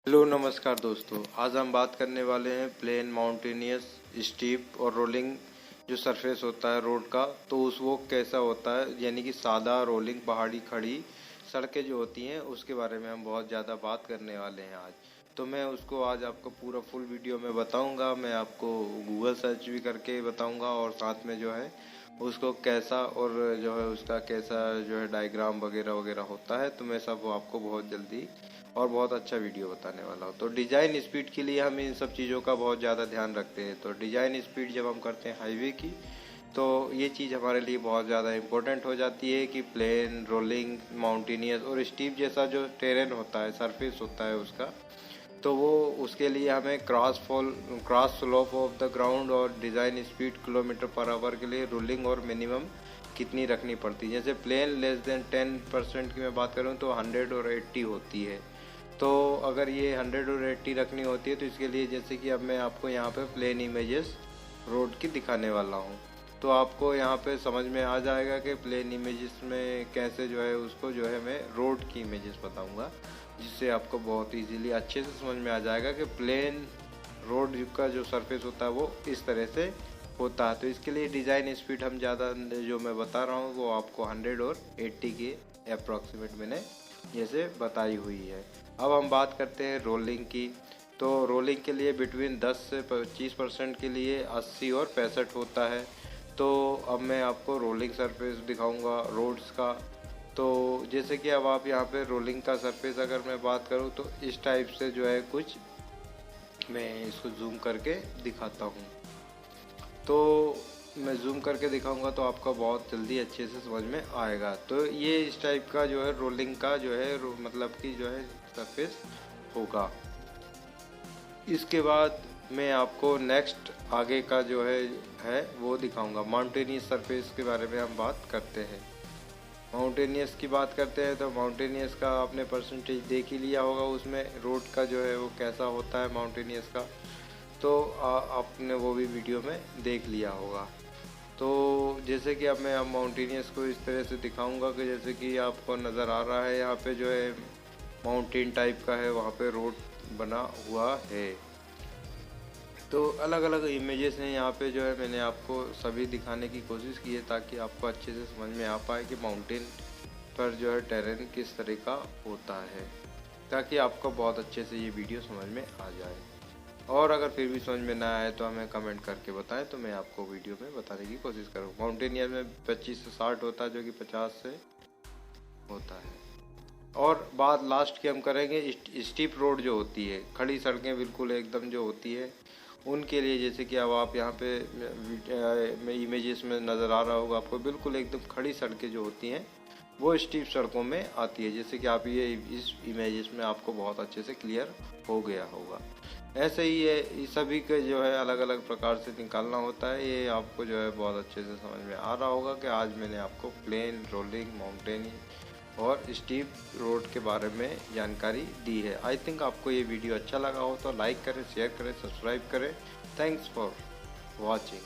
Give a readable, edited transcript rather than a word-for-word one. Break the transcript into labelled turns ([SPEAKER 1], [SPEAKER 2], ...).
[SPEAKER 1] Hello नमस्कार दोस्तों, आज हम बात करने वाले हैं प्लेन, माउंटेनियस, स्टीप और रोलिंग जो सरफेस होता है रोड का, तो उस वो कैसा होता है। यानी कि सादा, रोलिंग, पहाड़ी, खड़ी सड़कें जो होती हैं उसके बारे में हम बहुत ज़्यादा बात करने वाले हैं आज। तो मैं उसको आज आपको पूरा फुल वीडियो में बताऊंगा। मैं आपको गूगल सर्च भी करके बताऊंगा और साथ में जो है उसको कैसा और जो है उसका कैसा जो है डायग्राम वगैरह वगैरह होता है, तो मैं सब आपको बहुत जल्दी और बहुत अच्छा वीडियो बताने वाला हूँ। तो डिज़ाइन स्पीड के लिए हम इन सब चीज़ों का बहुत ज़्यादा ध्यान रखते हैं। तो डिज़ाइन स्पीड जब हम करते हैं हाईवे की, तो ये चीज़ हमारे लिए बहुत ज़्यादा इम्पोर्टेंट हो जाती है कि प्लेन, रोलिंग, माउंटेनियस और स्टीप जैसा जो टेरेन होता है, सरफेस होता है उसका, तो वो उसके लिए हमें cross slope of the ground और design speed kilometre per hour के लिए रूलिंग और मिनिमम कितनी रखनी पड़ती है। जैसे प्लेन लेस देन 10% की मैं बात करूँ तो 100 और 80 होती है। तो अगर ये 100 और 80 रखनी होती है तो इसके लिए जैसे कि अब मैं आपको यहाँ पे प्लेन इमेजेस रोड की दिखाने वाला हूँ, तो आपको यहाँ पे समझ में आ जाएगा कि प्लेन इमेजेस में कैसे जो है उसको जो है मैं रोड की इमेजेस बताऊँगा, जिससे आपको बहुत इजीली अच्छे से समझ में आ जाएगा कि प्लेन रोड का जो सरफेस होता है वो इस तरह से होता है। तो इसके लिए डिज़ाइन स्पीड हम ज़्यादा जो मैं बता रहा हूँ वो आपको 100 और 80 के अप्रॉक्सीमेट मैंने जैसे बताई हुई है। अब हम बात करते हैं रोलिंग की। तो रोलिंग के लिए बिटवीन 10 से 25% के लिए 80 और 65 होता है। तो अब मैं आपको रोलिंग सरफेस दिखाऊंगा रोड्स का। तो जैसे कि अब आप यहाँ पे रोलिंग का सरफेस अगर मैं बात करूँ तो इस टाइप से जो है कुछ मैं इसको जूम करके दिखाता हूँ। तो मैं जूम करके दिखाऊंगा तो आपका बहुत जल्दी अच्छे से समझ में आएगा। तो ये इस टाइप का जो है रोलिंग का जो है मतलब कि जो है सरफेस होगा। इसके बाद मैं आपको नेक्स्ट आगे का जो है वो दिखाऊंगा। माउंटेनियस सरफेस के बारे में हम बात करते हैं। माउंटेनियस की बात करते हैं तो माउंटेनियस का आपने परसेंटेज देख ही लिया होगा, उसमें रोड का जो है वो कैसा होता है माउंटेनियस का, तो आपने वो भी वीडियो में देख लिया होगा। तो जैसे कि अब मैं माउंटेनियस को इस तरह से दिखाऊंगा कि जैसे कि आपको नज़र आ रहा है यहाँ पे जो है माउंटेन टाइप का है, वहाँ पे रोड बना हुआ है। तो अलग अलग इमेजेस हैं यहाँ पे जो है मैंने आपको सभी दिखाने की कोशिश की है ताकि आपको अच्छे से समझ में आ पाए कि माउंटेन पर जो है टेरेन किस तरह का होता है, ताकि आपको बहुत अच्छे से ये वीडियो समझ में आ जाए। और अगर फिर भी समझ में ना आए तो हमें कमेंट करके बताएं, तो मैं आपको वीडियो में बताने की कोशिश करूँ। माउंटेनियर में 25 से 60 होता है, जो कि 50 से होता है। और बात लास्ट की हम करेंगे स्टीप रोड जो होती है, खड़ी सड़कें बिल्कुल एकदम जो होती है उनके लिए। जैसे कि अब आप यहाँ पे इमेजेस में नज़र आ रहा होगा आपको, बिल्कुल एकदम खड़ी सड़कें जो होती हैं वो स्टीप सड़कों में आती है। जैसे कि आप ये इस इमेजेस में आपको बहुत अच्छे से क्लियर हो गया होगा। ऐसे ही ये सभी के जो है अलग अलग प्रकार से निकालना होता है। ये आपको जो है बहुत अच्छे से समझ में आ रहा होगा कि आज मैंने आपको प्लेन, रोलिंग, माउंटेनिंग और स्टीप रोड के बारे में जानकारी दी है। आई थिंक आपको ये वीडियो अच्छा लगा हो तो लाइक करें, शेयर करें, सब्सक्राइब करें। Thanks for watching.